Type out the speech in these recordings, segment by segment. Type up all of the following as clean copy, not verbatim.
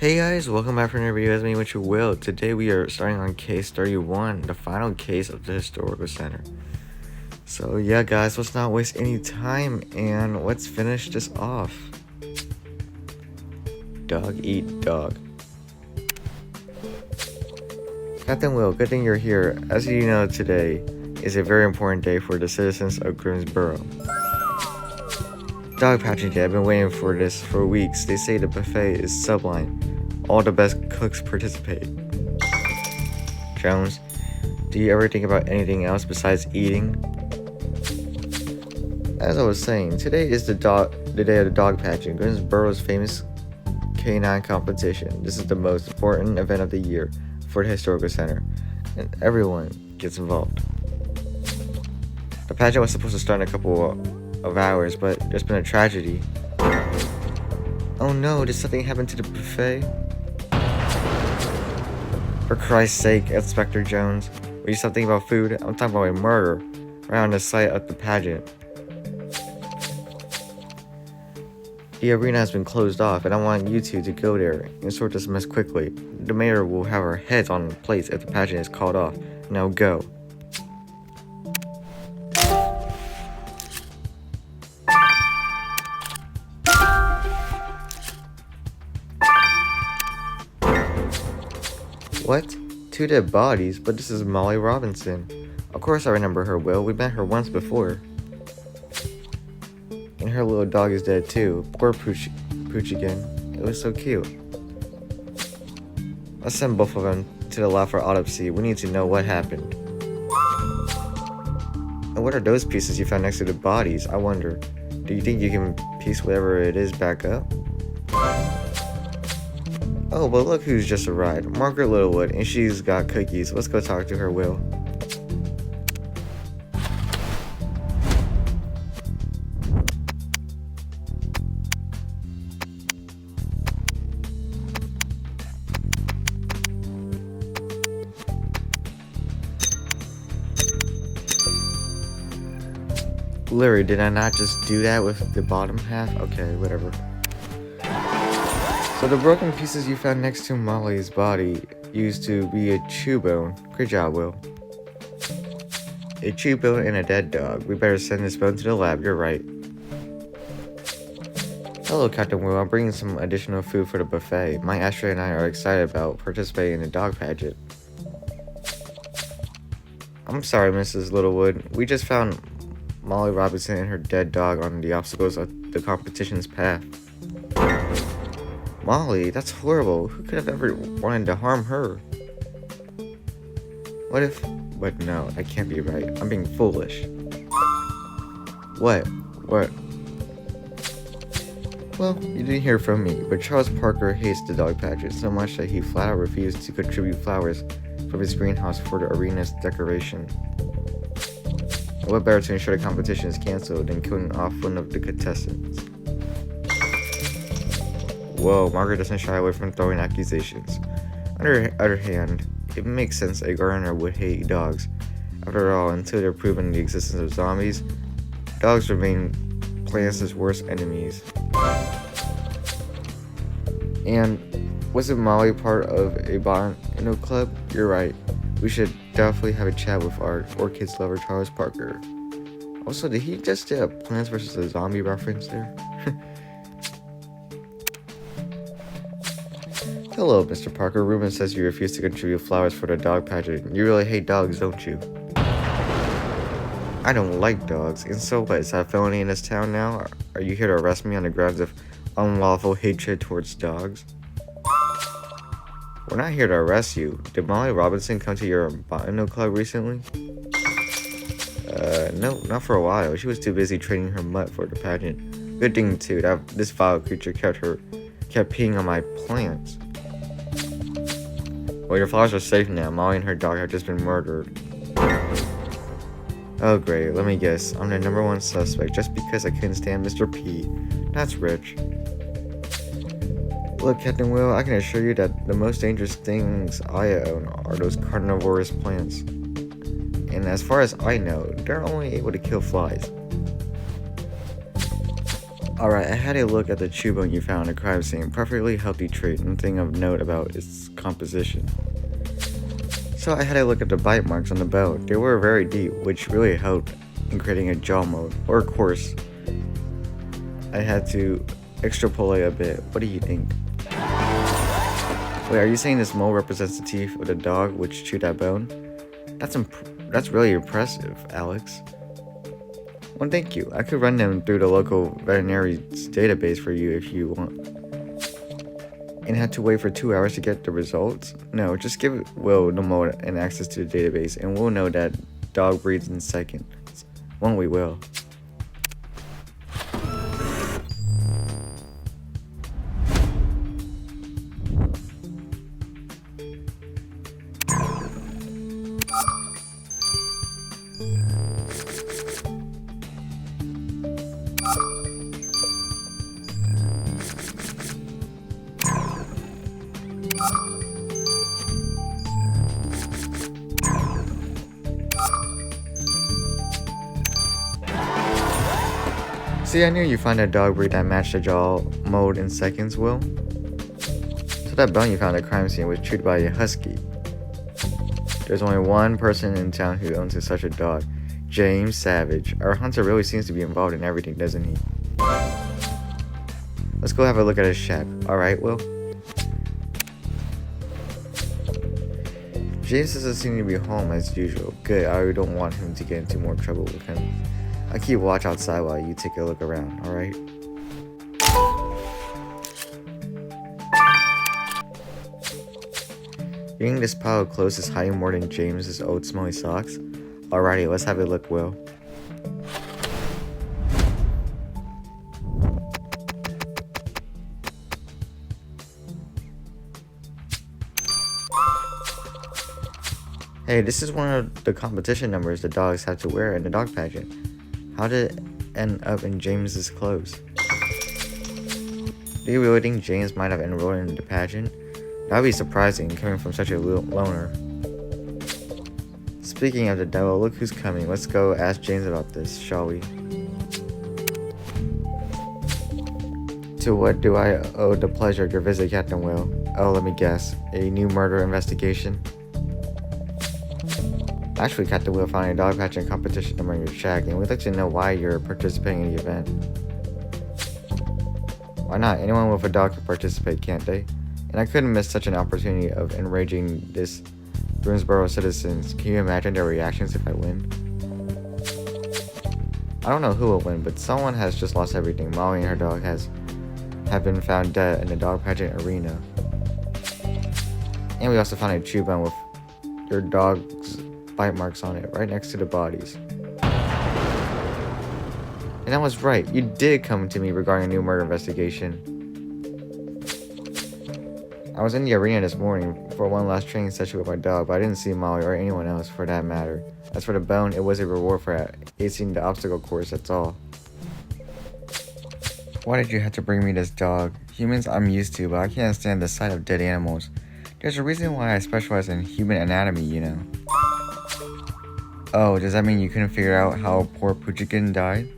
Hey guys, welcome back for another video with me, which you will. Today we are starting on case 31, the final case of the Historical Center. So yeah guys, let's not waste any time and let's finish this off. Dog eat dog. Captain Will, good thing you're here. As you know, today is a very important day for the citizens of Grimsboro. Dog patching day, I've been waiting for this for weeks. They say the buffet is sublime. All the best cooks participate. Jones, do you ever think about anything else besides eating? As I was saying, today is the day of the dog patching, Grimsboro's famous canine competition. This is the most important event of the year for the Historical Center, and everyone gets involved. The pageant was supposed to start in a couple of hours, but there's been a tragedy. Oh no, did something happen to the buffet? For Christ's sake, Inspector Jones, will you stop thinking about food? I'm talking about a murder right on the site of the pageant. The arena has been closed off, and I want you two to go there and sort this mess quickly. The mayor will have our heads on plates if the pageant is called off. Now go. What? 2 dead bodies? But this is Molly Robinson. Of course I remember her, Will. We met her once before. And her little dog is dead too. Poor Pooch again. It was so cute. Let's send both of them to the lab for autopsy. We need to know what happened. And what are those pieces you found next to the bodies? I wonder. Do you think you can piece whatever it is back up? Oh, but look who's just arrived. Margaret Littlewood, and she's got cookies. Let's go talk to her, Will. Larry, did I not just do that with the bottom half? Okay, whatever. So the broken pieces you found next to Molly's body used to be a chew bone. Great job, Will. A chew bone and a dead dog. We better send this bone to the lab, you're right. Hello, Captain Will. I'm bringing some additional food for the buffet. My Ashley and I are excited about participating in the dog pageant. I'm sorry, Mrs. Littlewood. We just found Molly Robinson and her dead dog on the obstacles of the competition's path. Molly, that's horrible. Who could have ever wanted to harm her? What if... But no, that can't be right. I'm being foolish. What? Well, you didn't hear from me, but Charles Parker hates the dog pageant so much that he flat out refused to contribute flowers from his greenhouse for the arena's decoration. What better to ensure the competition is cancelled than killing off one of the contestants? Whoa, Margaret doesn't shy away from throwing accusations. On the other hand, it makes sense a gardener would hate dogs. After all, until they're proven the existence of zombies, dogs remain plants' worst enemies. And wasn't Molly part of a botanical club? You're right. We should definitely have a chat with our orchids lover Charles Parker. Also, did he just do a Plants vs. a Zombie reference there? Hello, Mr. Parker. Ruben says you refuse to contribute flowers for the dog pageant. You really hate dogs, don't you? I don't like dogs. And so what? Is that a felony in this town now? Are you here to arrest me on the grounds of unlawful hatred towards dogs? We're not here to arrest you. Did Molly Robinson come to your botanical club recently? No, not for a while. She was too busy training her mutt for the pageant. Good thing too, that this vile creature kept peeing on my plants. Well, your flowers are safe now. Molly and her dog have just been murdered. Oh great, let me guess. I'm the #1 suspect just because I couldn't stand Mr. P. That's rich. Look, Captain Will, I can assure you that the most dangerous things I own are those carnivorous plants. And as far as I know, they're only able to kill flies. Alright, I had a look at the chew bone you found at the crime scene. Perfectly healthy trait, and thing of note about its composition. So I had a look at the bite marks on the belt. They were very deep, which really helped in creating a jaw mold. Or of course, I had to extrapolate a bit. What do you think? Wait, are you saying this mole represents the teeth of the dog which chewed that bone? That's really impressive, Alex. Well, thank you. I could run them through the local veterinary's database for you if you want. And had to wait for 2 hours to get the results? No, just give Will the mole and access to the database, and we'll know that dog breeds in seconds. Won't we, Will? See, I knew you'd find a dog breed that matched the jaw mold in seconds, Will. So that bone you found at the crime scene was chewed by a husky. There's only one person in town who owns such a dog, James Savage. Our hunter really seems to be involved in everything, doesn't he? Let's go have a look at his shack. Alright, Will? James doesn't seem to be home as usual. Good, I don't want him to get into more trouble with him. I'll keep watch outside while you take a look around, alright? You think this pile of clothes is hiding more than James's old smelly socks? Alrighty, let's have a look, Will. Hey, this is one of the competition numbers the dogs have to wear in the dog pageant. How did it end up in James's clothes? Do you really think James might have enrolled in the pageant? That would be surprising, coming from such a loner. Speaking of the devil, look who's coming. Let's go ask James about this, shall we? To what do I owe the pleasure of your visit, Captain Will? Oh, let me guess. A new murder investigation? Actually, Captain Will found a dog pageant competition number in your shack, and we'd like to know why you're participating in the event. Why not? Anyone with a dog can participate, can't they? And I couldn't miss such an opportunity of enraging this Greensboro citizens. Can you imagine their reactions if I win? I don't know who will win, but someone has just lost everything. Molly and her dog have been found dead in the dog pageant arena. And we also found a chew bone with your dog's bite marks on it, right next to the bodies. And I was right, you did come to me regarding a new murder investigation. I was in the arena this morning for one last training session with my dog, but I didn't see Molly or anyone else for that matter. As for the bone, it was a reward for acing the obstacle course, that's all. Why did you have to bring me this dog? Humans I'm used to, but I can't stand the sight of dead animals. There's a reason why I specialize in human anatomy, you know. Oh, does that mean you couldn't figure out how poor Poochikin died?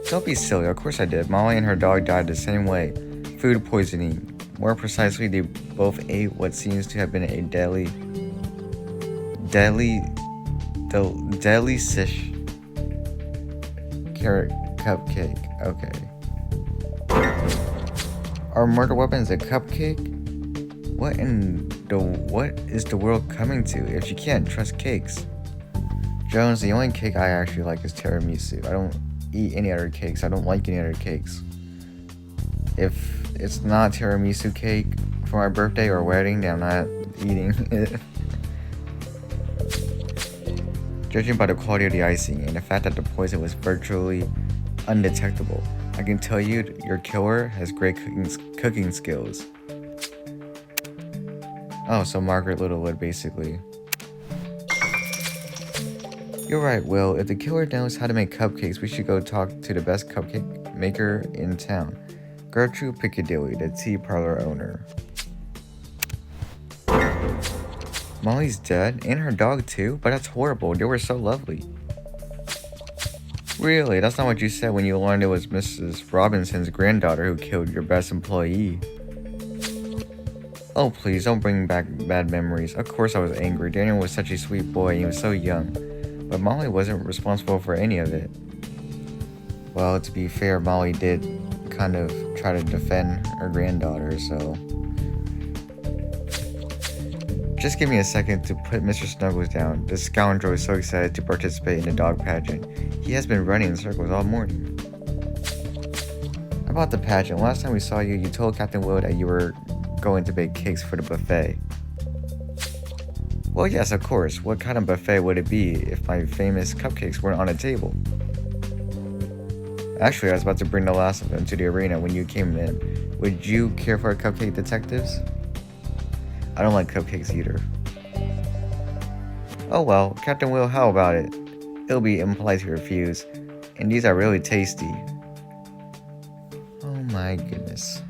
Don't be silly, of course I did. Molly and her dog died the same way. Food poisoning. More precisely, they both ate what seems to have been a deadly sish carrot cupcake. Okay. Our murder weapon is a cupcake? What is the world coming to if you can't trust cakes? Jones, the only cake I actually like is tiramisu. I don't eat any other cakes. I don't like any other cakes. If it's not tiramisu cake for my birthday or wedding, then I'm not eating it. Judging by the quality of the icing and the fact that the poison was virtually undetectable, I can tell you your killer has great cooking skills. Oh, so Margaret Littlewood, basically. You're right, Will. If the killer knows how to make cupcakes, we should go talk to the best cupcake maker in town, Gertrude Piccadilly, the tea parlor owner. Molly's dead, and her dog too, but that's horrible. They were so lovely. Really? That's not what you said when you learned it was Mrs. Robinson's granddaughter who killed your best employee. Oh, please, don't bring back bad memories. Of course I was angry. Daniel was such a sweet boy and he was so young. But Molly wasn't responsible for any of it. Well, to be fair, Molly did kind of try to defend her granddaughter, so... Just give me a second to put Mr. Snuggles down. This scoundrel is so excited to participate in the dog pageant. He has been running in circles all morning. About the pageant, last time we saw you, you told Captain Will that you were going to bake cakes for the buffet. Well, yes, of course. What kind of buffet would it be if my famous cupcakes weren't on a table? Actually, I was about to bring the last of them to the arena when you came in. Would you care for a cupcake, detectives? I don't like cupcakes either. Oh well, Captain Will, how about it? It'll be impolite to refuse. And these are really tasty. Oh my goodness.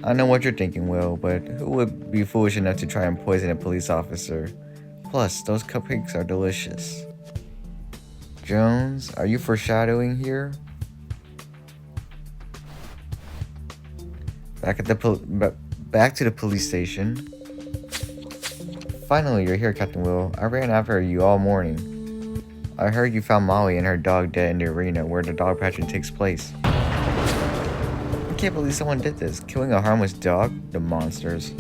I know what you're thinking, Will, but who would be foolish enough to try and poison a police officer? Plus, those cupcakes are delicious. Jones, are you foreshadowing here? Back to the police station. Finally, you're here, Captain Will. I ran after you all morning. I heard you found Molly and her dog dead in the arena where the dog pageant takes place. I can't believe someone did this. Killing a harmless dog? The monsters.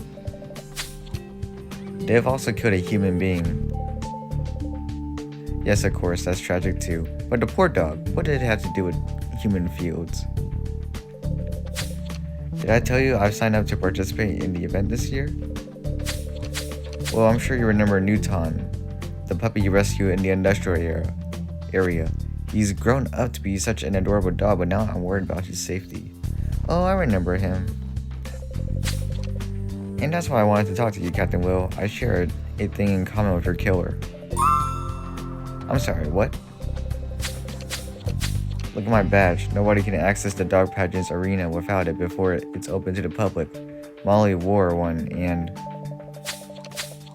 They have also killed a human being. Yes, of course, that's tragic too. But the poor dog, what did it have to do with human fields? Did I tell you I've signed up to participate in the event this year? Well, I'm sure you remember Newton, the puppy you rescued in the industrial area. He's grown up to be such an adorable dog, but now I'm worried about his safety. Oh, I remember him. And that's why I wanted to talk to you, Captain Will. I share a thing in common with your killer. I'm sorry, what? Look at my badge. Nobody can access the dog pageant's arena without it before it's open to the public. Molly wore one, and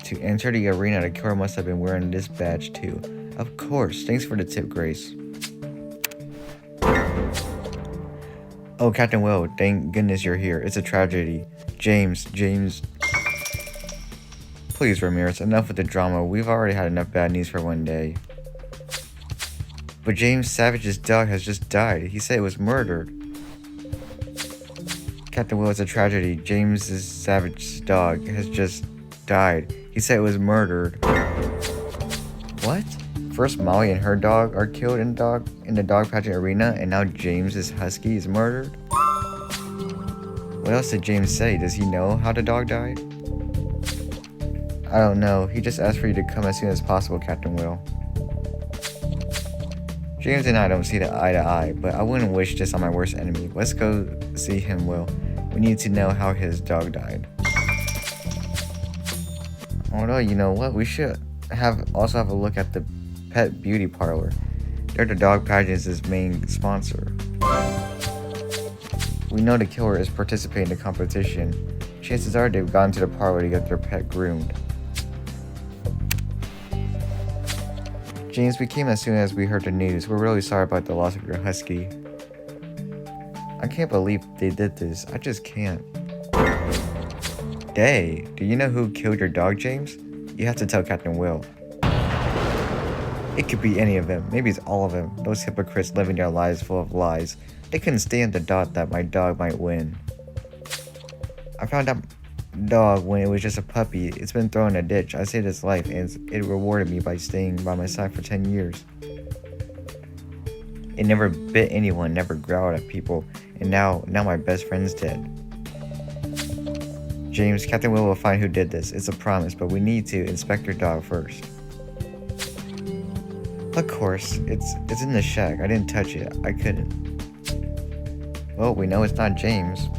to enter the arena, the killer must have been wearing this badge too. Of course. Thanks for the tip, Grace. Oh, Captain Will, thank goodness you're here. It's a tragedy. James. Please, Ramirez, enough with the drama. We've already had enough bad news for one day. But James Savage's dog has just died. He said it was murdered. Captain Will, it's a tragedy. James Savage's dog has just died. He said it was murdered. What? First Molly and her dog are killed in the dog pageant arena, and now James's husky is murdered? What else did James say? Does he know how the dog died? I don't know. He just asked for you to come as soon as possible, Captain Will. James and I don't see eye to eye, but I wouldn't wish this on my worst enemy. Let's go see him, Will. We need to know how his dog died. Although, you know what? We should also have a look at the Pet Beauty Parlor. They're the dog pageant's main sponsor. We know the killer is participating in the competition. Chances are they've gone to the parlor to get their pet groomed. James, we came as soon as we heard the news. We're really sorry about the loss of your husky. I can't believe they did this. I just can't. Day, do you know who killed your dog, James? You have to tell Captain Will. It could be any of them. Maybe it's all of them. Those hypocrites living their lives full of lies. They couldn't stand the thought that my dog might win. I found that dog when it was just a puppy. It's been thrown in a ditch. I saved its life, and it rewarded me by staying by my side for 10 years. It never bit anyone, never growled at people, and now my best friend's dead. James, Captain will find who did this. It's a promise, but we need to inspect your dog first. Of course, it's in the shack. I didn't touch it. I couldn't. Well, we know it's not James.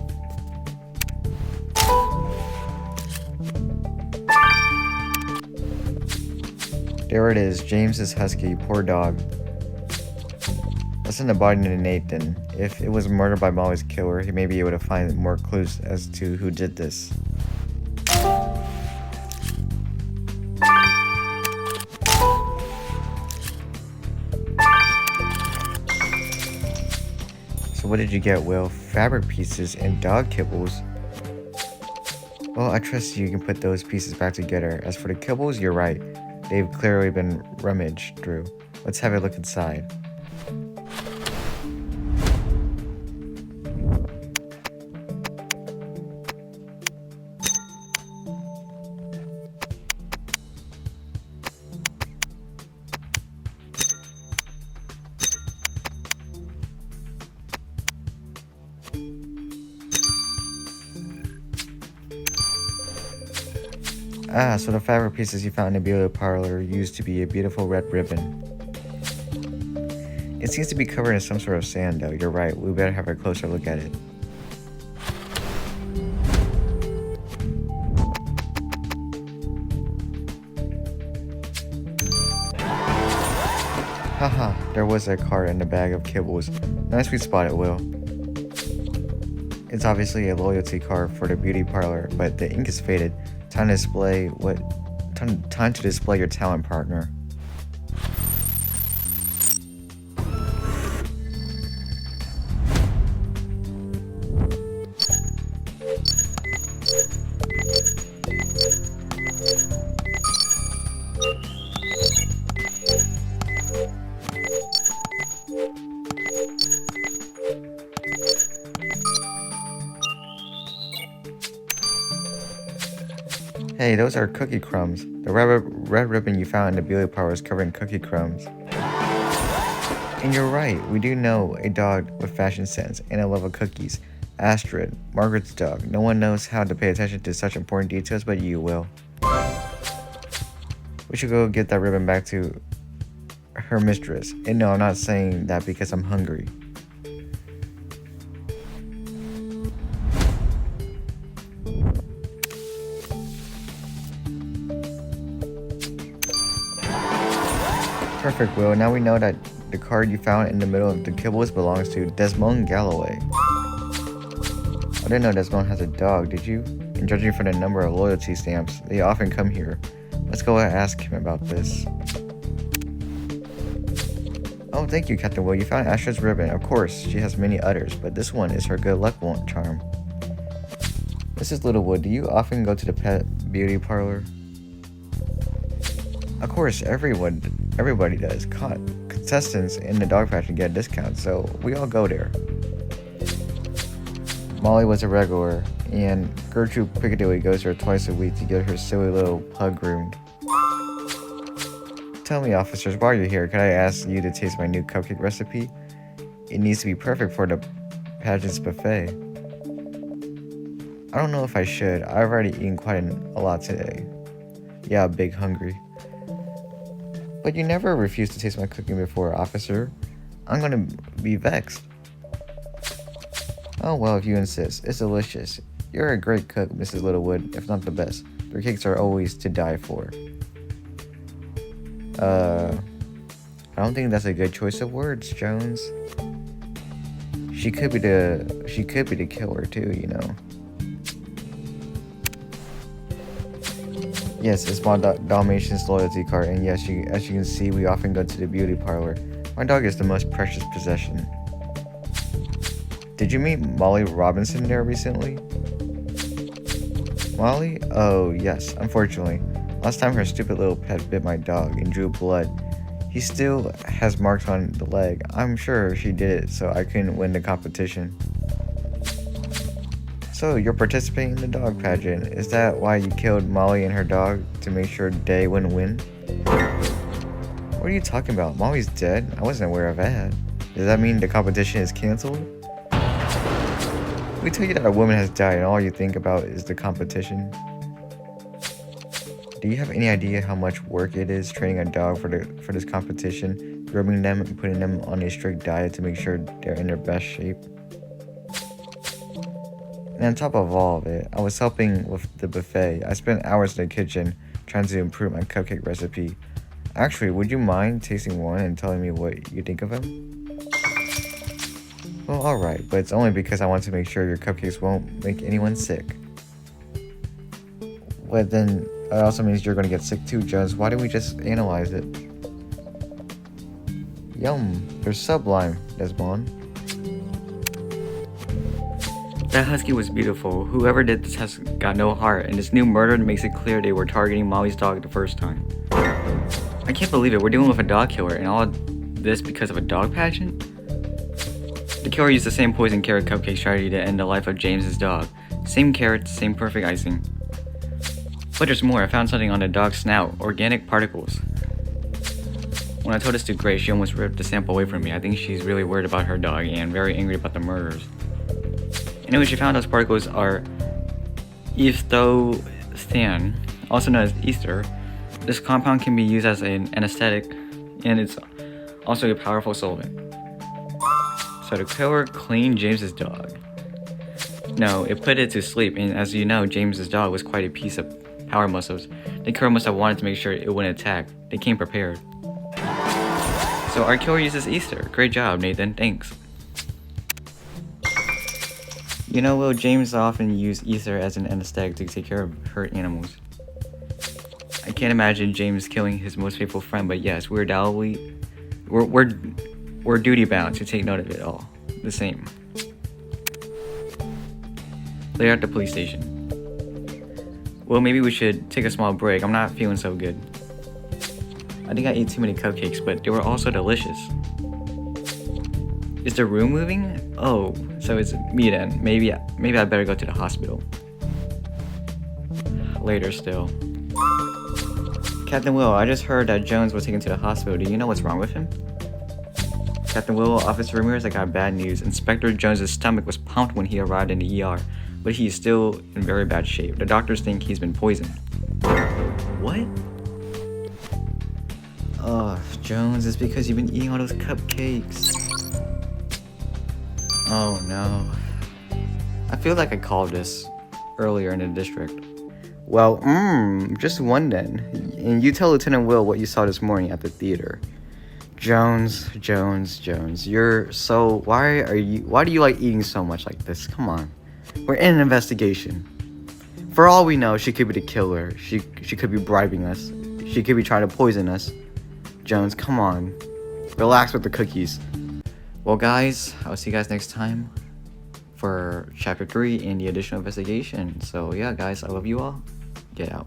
There it is, James's husky, poor dog. Let's send the body to Nathan. If it was murdered by Molly's killer, he may be able to find more clues as to who did this. So what did you get, Will? Fabric pieces and dog kibbles? Well, I trust you can put those pieces back together. As for the kibbles, you're right. They've clearly been rummaged through. Let's have a look inside. Ah, so the fabric pieces you found in the beauty parlor used to be a beautiful red ribbon. It seems to be covered in some sort of sand, though. You're right. We better have a closer look at it. Haha, there was a card and a bag of kibbles. Nicely spotted, Will. It's obviously a loyalty card for the beauty parlor, but the ink is faded. Time to display your talent, partner. Hey, those are cookie crumbs. The red ribbon you found in the beauty parlor is covered in cookie crumbs. And you're right, we do know a dog with fashion sense and a love of cookies. Astrid, Margaret's dog. No one knows how to pay attention to such important details, but you will. We should go get that ribbon back to her mistress. And no, I'm not saying that because I'm hungry. Perfect, Will. Now we know that the card you found in the middle of the kibbles belongs to Desmond Galloway. I didn't know Desmond has a dog, did you? And judging from the number of loyalty stamps, they often come here. Let's go and ask him about this. Oh, thank you, Captain Will. You found Astrid's ribbon. Of course, she has many others, but this one is her good luck charm. Mrs. Littlewood, do you often go to the pet beauty parlor? Of course, everybody does. Contestants in the dog factory get a discount, so we all go there. Molly was a regular, and Gertrude Piccadilly goes there twice a week to get her silly little pug groomed. Tell me, officers, while you're here, could I ask you to taste my new cupcake recipe? It needs to be perfect for the pageant's buffet. I don't know if I should. I've already eaten quite a lot today. Yeah, big hungry. But you never refused to taste my cooking before, officer. I'm gonna be vexed. Oh well, if you insist. It's delicious. You're a great cook, Mrs. Littlewood, if not the best. Your cakes are always to die for. I don't think that's a good choice of words, Jones. She could be the killer too, you know. Yes, it's my Dalmatian's loyalty card, and yes, as you can see, we often go to the beauty parlor. My dog is the most precious possession. Did you meet Molly Robinson there recently? Molly? Oh, yes, unfortunately. Last time her stupid little pet bit my dog and drew blood. He still has marks on the leg. I'm sure she did it so I couldn't win the competition. So, you're participating in the dog pageant. Is that why you killed Molly and her dog? To make sure Day wouldn't win? What are you talking about? Molly's dead? I wasn't aware of that. Does that mean the competition is canceled? We tell you that a woman has died and all you think about is the competition. Do you have any idea how much work it is training a dog for this competition, grooming them and putting them on a strict diet to make sure they're in their best shape? And on top of all of it, I was helping with the buffet. I spent hours in the kitchen trying to improve my cupcake recipe. Actually, would you mind tasting one and telling me what you think of them? Well, alright, but it's only because I want to make sure your cupcakes won't make anyone sick. Well, then that also means you're gonna get sick too, Jones. Why don't we just analyze it? Yum, they're sublime, Desmond. That husky was beautiful. Whoever did this has got no heart, and this new murder makes it clear they were targeting Molly's dog the first time. I can't believe it, we're dealing with a dog killer, and all this because of a dog pageant? The killer used the same poison carrot cupcake strategy to end the life of James's dog. Same carrots, same perfect icing. But there's more. I found something on the dog's snout. Organic particles. When I told this to Grace, she almost ripped the sample away from me. I think she's really worried about her dog and very angry about the murders. Anyway, she found those particles are ethoxane, also known as ether. This compound can be used as an anesthetic, and it's also a powerful solvent. So the killer cleaned James's dog. No, it put it to sleep, and as you know, James's dog was quite a piece of power muscles. The killer must have wanted to make sure it wouldn't attack. They came prepared. So our killer uses ether. Great job, Nathan. Thanks. You know, Will, James often used ether as an anesthetic to take care of hurt animals. I can't imagine James killing his most faithful friend, but yes, we're duty bound to take note of it all. The same. Later at the police station. Well, maybe we should take a small break. I'm not feeling so good. I think I ate too many cupcakes, but they were also delicious. Is the room moving? Oh, so it's me then. Maybe I better go to the hospital. Later still. Captain Will, I just heard that Jones was taken to the hospital. Do you know what's wrong with him? Captain Will, Officer Ramirez, I got bad news. Inspector Jones's stomach was pumped when he arrived in the ER, but he's still in very bad shape. The doctors think he's been poisoned. What? Oh, Jones, it's because you've been eating all those cupcakes. Oh no. I feel like I called this earlier in the district. Well, just one then. And you tell Lieutenant Will what you saw this morning at the theater. Jones, you're so... Why do you like eating so much like this? Come on. We're in an investigation. For all we know, she could be the killer. She could be bribing us. She could be trying to poison us. Jones, come on. Relax with the cookies. Well, guys, I'll see you guys next time for Chapter 3 in the additional investigation. So, yeah, guys, I love you all. Get out.